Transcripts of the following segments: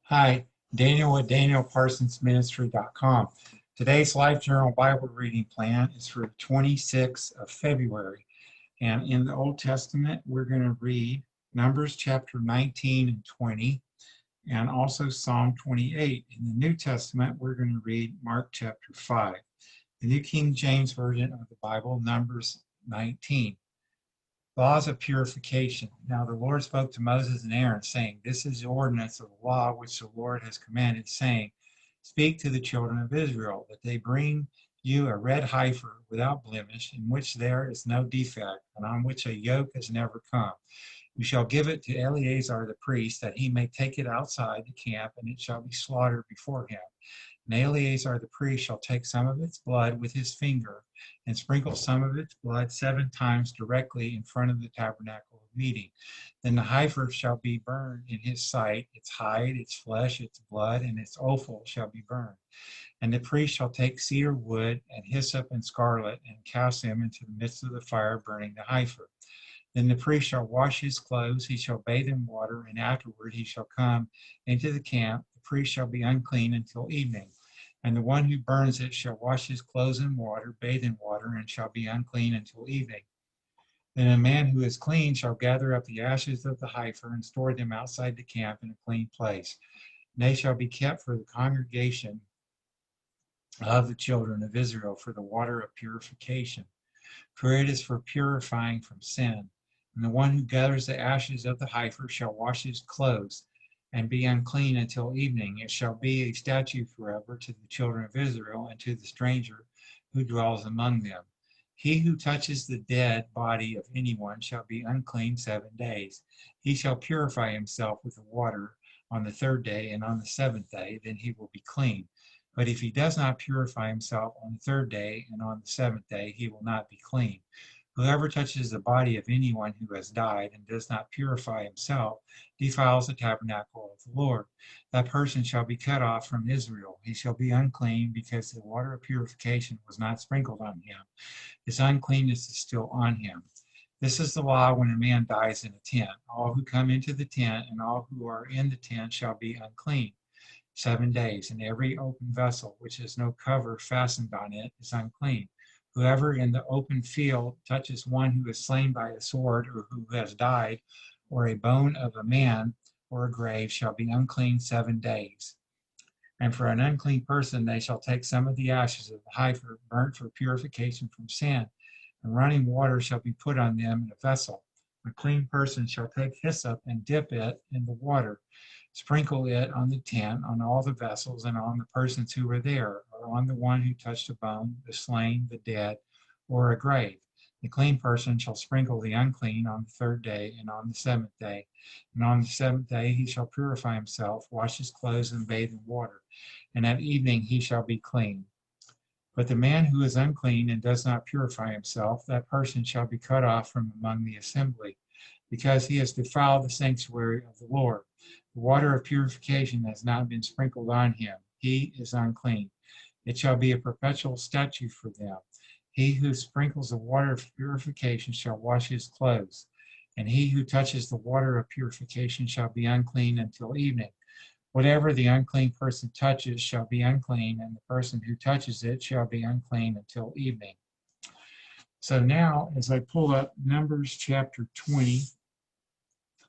Hi, Daniel with DanielParsonsMinistry.com. Today's Life Journal Bible reading plan is for the 26th of February. And in the Old Testament, we're going to read Numbers chapter 19 and 20, and also Psalm 28. In the New Testament, we're going to read Mark chapter 5. The New King James Version of the Bible, Numbers 19. Laws of purification. Now the Lord spoke to Moses and Aaron, saying, This is the ordinance of the law which the Lord has commanded, saying, Speak to the children of Israel, that they bring you a red heifer without blemish, in which there is no defect, and on which a yoke has never come. You shall give it to Eleazar the priest, that he may take it outside the camp, and it shall be slaughtered before him. And Eleazar the priest shall take some of its blood with his finger, and sprinkle some of its blood 7 times directly in front of the tabernacle of meeting. Then the heifer shall be burned in his sight, its hide, its flesh, its blood, and its offal shall be burned. And the priest shall take cedar wood and hyssop and scarlet, and cast them into the midst of the fire, burning the heifer. Then the priest shall wash his clothes, he shall bathe in water, and afterward he shall come into the camp. The priest shall be unclean until evening. And the one who burns it shall wash his clothes in water, bathe in water, and shall be unclean until evening. Then a man who is clean shall gather up the ashes of the heifer and store them outside the camp in a clean place. And they shall be kept for the congregation of the children of Israel for the water of purification. For it is for purifying from sin. And the one who gathers the ashes of the heifer shall wash his clothes and be unclean until evening. It shall be a statute forever to the children of Israel and to the stranger who dwells among them. He who touches the dead body of anyone shall be unclean 7 days. He shall purify himself with the water on the 3rd day, and on the 7th day, then he will be clean. But if he does not purify himself on the 3rd day and on the 7th day, he will not be clean. Whoever touches the body of anyone who has died and does not purify himself defiles the tabernacle of the Lord. That person shall be cut off from Israel. He shall be unclean because the water of purification was not sprinkled on him. His uncleanness is still on him. This is the law when a man dies in a tent. All who come into the tent and all who are in the tent shall be unclean 7 days, and every open vessel which has no cover fastened on it is unclean. Whoever in the open field touches one who is slain by a sword, or who has died, or a bone of a man, or a grave, shall be unclean 7 days. And for an unclean person they shall take some of the ashes of the heifer burnt for purification from sin, and running water shall be put on them in a vessel. A clean person shall take hyssop and dip it in the water, sprinkle it on the tent, on all the vessels, and on the persons who were there, or on the one who touched a bone, the slain, the dead, or a grave. The clean person shall sprinkle the unclean on the 3rd day and on the 7th day. And on the 7th day he shall purify himself, wash his clothes, and bathe in water. And at evening he shall be clean. But the man who is unclean and does not purify himself, that person shall be cut off from among the assembly, because he has defiled the sanctuary of the Lord. The water of purification has not been sprinkled on him. He is unclean. It shall be a perpetual statute for them. He who sprinkles the water of purification shall wash his clothes, and he who touches the water of purification shall be unclean until evening. Whatever the unclean person touches shall be unclean, and the person who touches it shall be unclean until evening. So now, as I pull up Numbers chapter 20,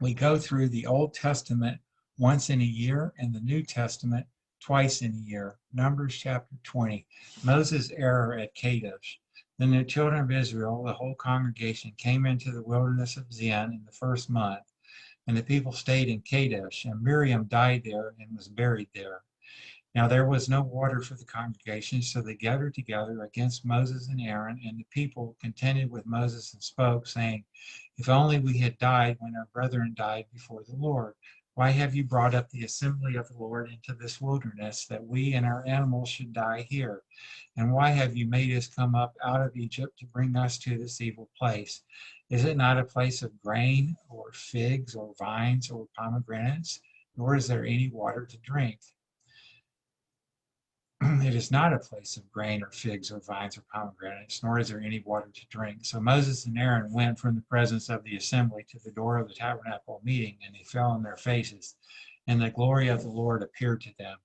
we go through the Old Testament once in a year and the New Testament twice in a year. Numbers chapter 20, Moses' error at Kadesh. Then the children of Israel, the whole congregation, came into the wilderness of Zin in the 1st month, and the people stayed in Kadesh, and Miriam died there and was buried there. Now there was no water for the congregation, so they gathered together against Moses and Aaron, and the people contended with Moses and spoke, saying, If only we had died when our brethren died before the Lord. Why have you brought up the assembly of the Lord into this wilderness, that we and our animals should die here? And why have you made us come up out of Egypt to bring us to this evil place? Is it not a place of grain, or figs, or vines, or pomegranates? Nor is there any water to drink. It is not a place of grain, or figs, or vines, or pomegranates, nor is there any water to drink. So Moses and Aaron went from the presence of the assembly to the door of the tabernacle meeting, and they fell on their faces. and the glory of the Lord appeared to them.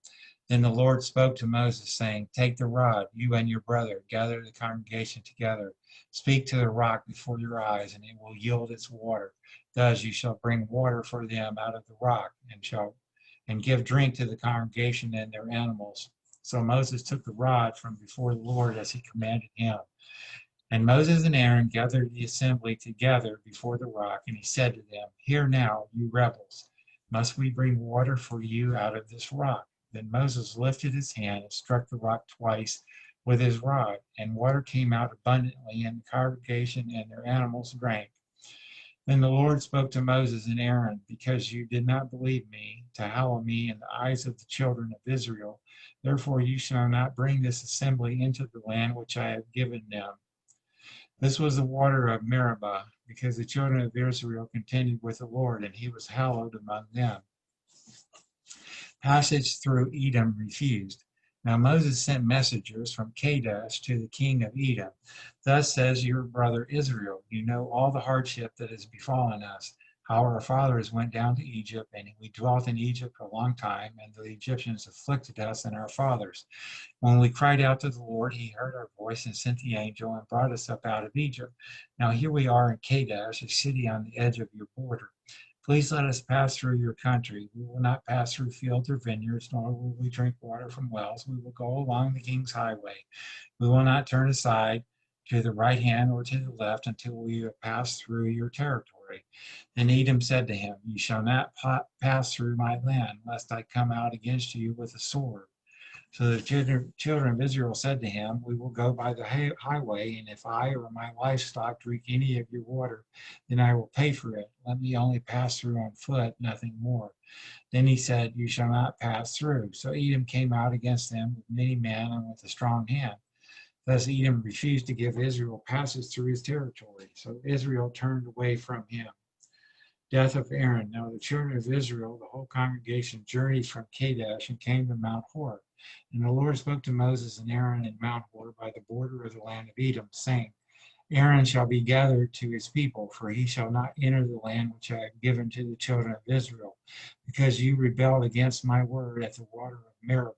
Then the Lord spoke to Moses, saying, Take the rod, you and your brother, gather the congregation together. Speak to the rock before your eyes, and it will yield its water. Thus you shall bring water for them out of the rock, and give drink to the congregation and their animals. So Moses took the rod from before the Lord as he commanded him. And Moses and Aaron gathered the assembly together before the rock, and he said to them, Hear now, you rebels, must we bring water for you out of this rock? Then Moses lifted his hand and struck the rock twice with his rod, and water came out abundantly, and the congregation and their animals drank. Then the Lord spoke to Moses and Aaron, Because you did not believe me, to hallow me in the eyes of the children of Israel, therefore you shall not bring this assembly into the land which I have given them. This was the water of Meribah, because the children of Israel contended with the Lord, and he was hallowed among them. Passage through Edom refused. Now Moses sent messengers from Kadesh to the king of Edom. Thus says your brother Israel, You know all the hardship that has befallen us, how our fathers went down to Egypt, and we dwelt in Egypt a long time, and the Egyptians afflicted us and our fathers. When we cried out to the Lord, he heard our voice and sent the angel and brought us up out of Egypt. Now here we are in Kadesh, a city on the edge of your border. Please let us pass through your country. We will not pass through fields or vineyards, nor will we drink water from wells. We will go along the king's highway. We will not turn aside to the right hand or to the left until we have passed through your territory. Then Edom said to him, You shall not pass through my land, lest I come out against you with a sword. So the children of Israel said to him, We will go by the highway, and if I or my livestock drink any of your water, then I will pay for it. Let me only pass through on foot, nothing more. Then he said, You shall not pass through. So Edom came out against them with many men and with a strong hand. Thus Edom refused to give Israel passage through his territory. So Israel turned away from him. Death of Aaron. Now the children of Israel, the whole congregation, journeyed from Kadesh and came to Mount Hor. And the Lord spoke to Moses and Aaron in Mount Hor by the border of the land of Edom, saying, Aaron shall be gathered to his people, for he shall not enter the land which I have given to the children of Israel, because you rebelled against my word at the water of Meribah.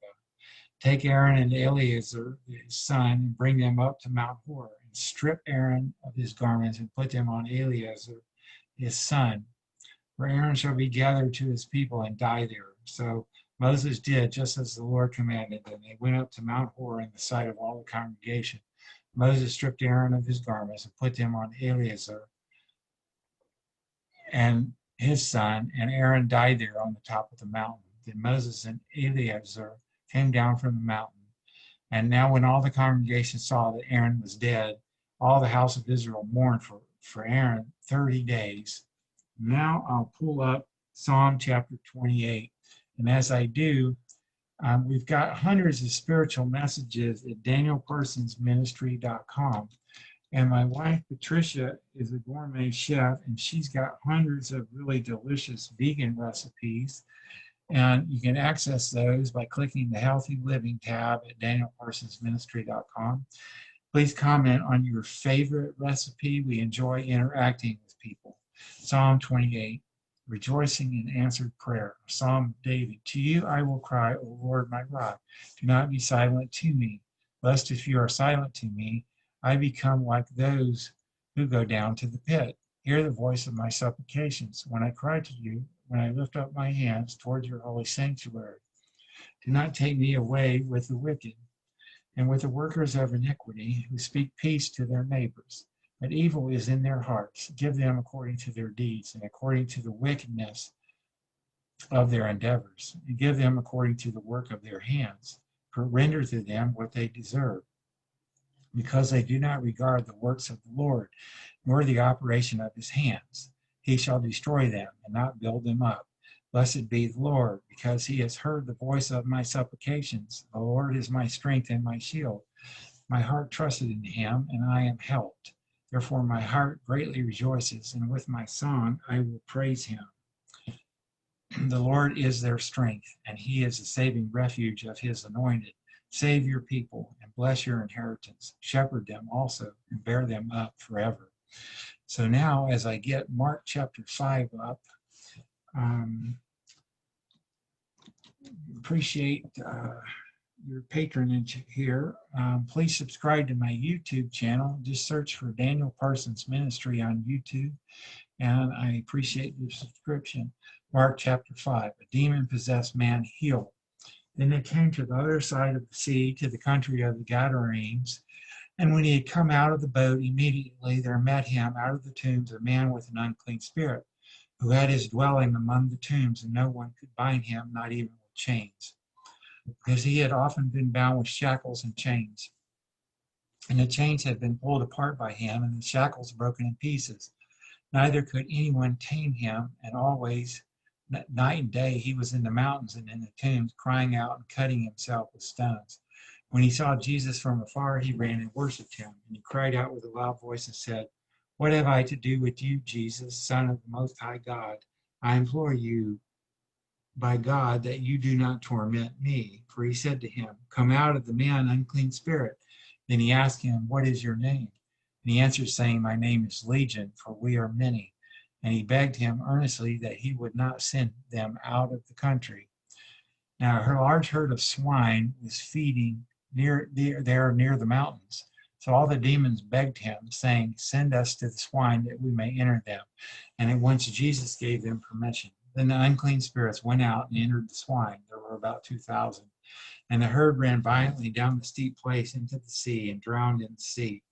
Take Aaron and Eleazar, his son, and bring them up to Mount Hor, and strip Aaron of his garments and put them on Eleazar, his son. For Aaron shall be gathered to his people and die there. So Moses did just as the Lord commanded, and they went up to Mount Hor in the sight of all the congregation. Moses stripped Aaron of his garments and put them on Eleazar and his son, and Aaron died there on the top of the mountain. Then Moses and Eleazar came down from the mountain. And now when all the congregation saw that Aaron was dead, all the house of Israel mourned for Aaron 30 days. Now I'll pull up Psalm chapter 28. And as I do, we've got hundreds of spiritual messages at danielparsonsministry.com. And my wife, Patricia, is a gourmet chef, and she's got hundreds of really delicious vegan recipes. And you can access those by clicking the Healthy Living tab at danielparsonsministry.com. Please comment on your favorite recipe. We enjoy interacting with people. Psalm 28, rejoicing in answered prayer. Psalm of David, to you I will cry, O Lord, my rock. Do not be silent to me, lest if you are silent to me, I become like those who go down to the pit. Hear the voice of my supplications when I cry to you, when I lift up my hands toward your holy sanctuary. Do not take me away with the wicked and with the workers of iniquity who speak peace to their neighbors. But evil is in their hearts. Give them according to their deeds and according to the wickedness of their endeavors, and give them according to the work of their hands. For render to them what they deserve, because they do not regard the works of the Lord, nor the operation of his hands. He shall destroy them and not build them up. Blessed be the Lord, because he has heard the voice of my supplications. The Lord is my strength and my shield. My heart trusted in him, and I am helped. Therefore my heart greatly rejoices, and with my song I will praise him. The Lord is their strength, and he is the saving refuge of his anointed. Save your people and bless your inheritance. Shepherd them also and bear them up forever. So now as I get Mark chapter 5 up, appreciate your patronage here. Please subscribe to my YouTube channel. Just search for Daniel Parsons Ministry on YouTube, and I appreciate your subscription. Mark chapter 5, a demon-possessed man healed. Then they came to the other side of the sea, to the country of the Gadarenes. And when he had come out of the boat, immediately there met him out of the tombs a man with an unclean spirit, who had his dwelling among the tombs, and no one could bind him, not even with chains, because he had often been bound with shackles and chains. And the chains had been pulled apart by him, and the shackles broken in pieces. Neither could anyone tame him, and always, night and day, he was in the mountains and in the tombs, crying out and cutting himself with stones. When he saw Jesus from afar, he ran and worshipped him. And he cried out with a loud voice and said, "What have I to do with you, Jesus, Son of the Most High God? I implore you, by God, that you do not torment me." For he said to him, "Come out of the man, unclean spirit." Then he asked him, "What is your name?" And he answered, saying, "My name is Legion, for we are many." And he begged him earnestly that he would not send them out of the country. Now a large herd of swine was feeding near the mountains. So all the demons begged him, saying, "Send us to the swine that we may enter them." And at once Jesus gave them permission. Then the unclean spirits went out and entered the swine. There were about 2,000. And the herd ran violently down the steep place into the sea and drowned in the sea.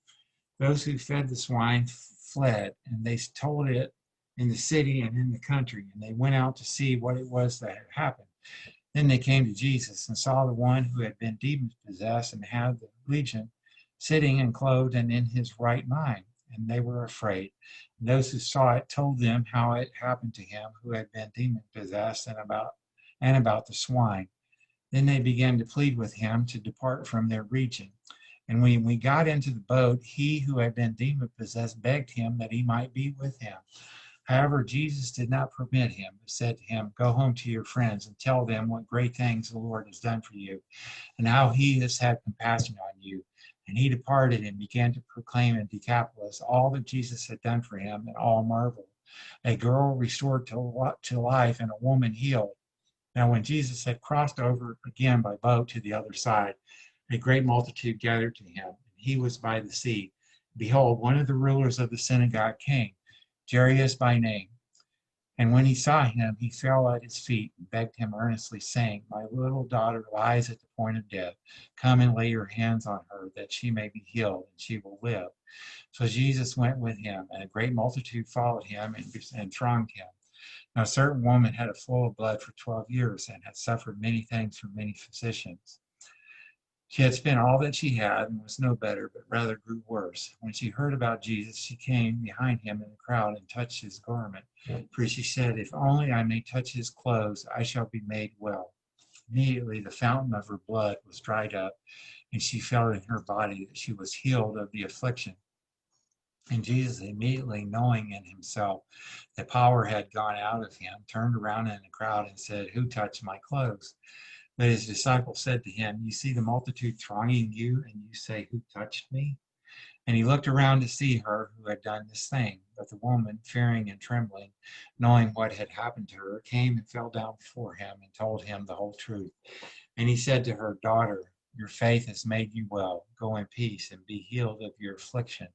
Those who fed the swine fled, and they told it in the city and in the country. And they went out to see what it was that had happened. Then they came to Jesus and saw the one who had been demon-possessed and had the legion sitting and clothed and in his right mind. And they were afraid. And those who saw it told them how it happened to him who had been demon-possessed and about the swine. Then they began to plead with him to depart from their region. And when we got into the boat, he who had been demon-possessed begged him that he might be with him. However, Jesus did not permit him, but said to him, "Go home to your friends and tell them what great things the Lord has done for you, and how he has had compassion on you." And he departed and began to proclaim in Decapolis all that Jesus had done for him, and all marveled. A girl restored to life and a woman healed. Now when Jesus had crossed over again by boat to the other side, a great multitude gathered to him, and he was by the sea. Behold, one of the rulers of the synagogue came, Jairus by name. And when he saw him, he fell at his feet and begged him earnestly, saying, "My little daughter lies at the point of death. Come and lay your hands on her, that she may be healed, and she will live." So Jesus went with him, and a great multitude followed him and thronged him. Now a certain woman had a flow of blood for 12 years, and had suffered many things from many physicians. She had spent all that she had and was no better, but rather grew worse. When she heard about Jesus, she came behind him in the crowd and touched his garment. For she said, "If only I may touch his clothes, I shall be made well." Immediately the fountain of her blood was dried up, and she felt in her body that she was healed of the affliction. And Jesus, immediately knowing in himself that power had gone out of him, turned around in the crowd and said, "Who touched my clothes?" But his disciples said to him, "You see the multitude thronging you, and you say, 'Who touched me?'" And he looked around to see her who had done this thing. But the woman, fearing and trembling, knowing what had happened to her, came and fell down before him and told him the whole truth. And he said to her, "Daughter, your faith has made you well. Go in peace and be healed of your affliction."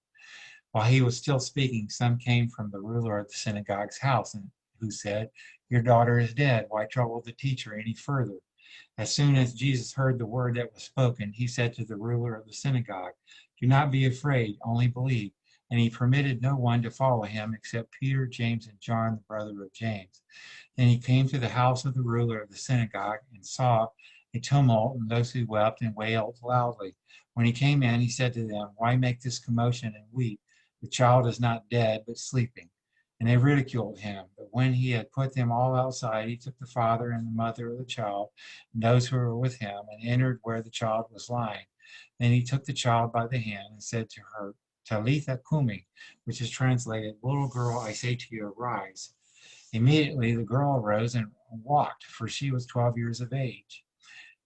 While he was still speaking, some came from the ruler of the synagogue's house, and who said, "Your daughter is dead. Why trouble the teacher any further?" As soon as Jesus heard the word that was spoken, he said to the ruler of the synagogue, "Do not be afraid, only believe." And he permitted no one to follow him except Peter, James, and John, the brother of James. Then he came to the house of the ruler of the synagogue and saw a tumult and those who wept and wailed loudly. When he came in, he said to them, "Why make this commotion and weep? The child is not dead, but sleeping." And they ridiculed him. But when he had put them all outside, he took the father and the mother of the child and those who were with him, and entered where the child was lying. Then he took the child by the hand and said to her, "Talitha cumi," which is translated, "Little girl, I say to you, arise." Immediately the girl arose and walked, for she was 12 years of age.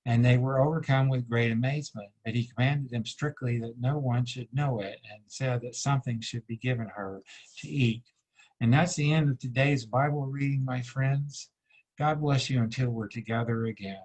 And they were overcome with great amazement. But he commanded them strictly that no one should know it, and said that something should be given her to eat. And that's the end of today's Bible reading, my friends. God bless you until we're together again.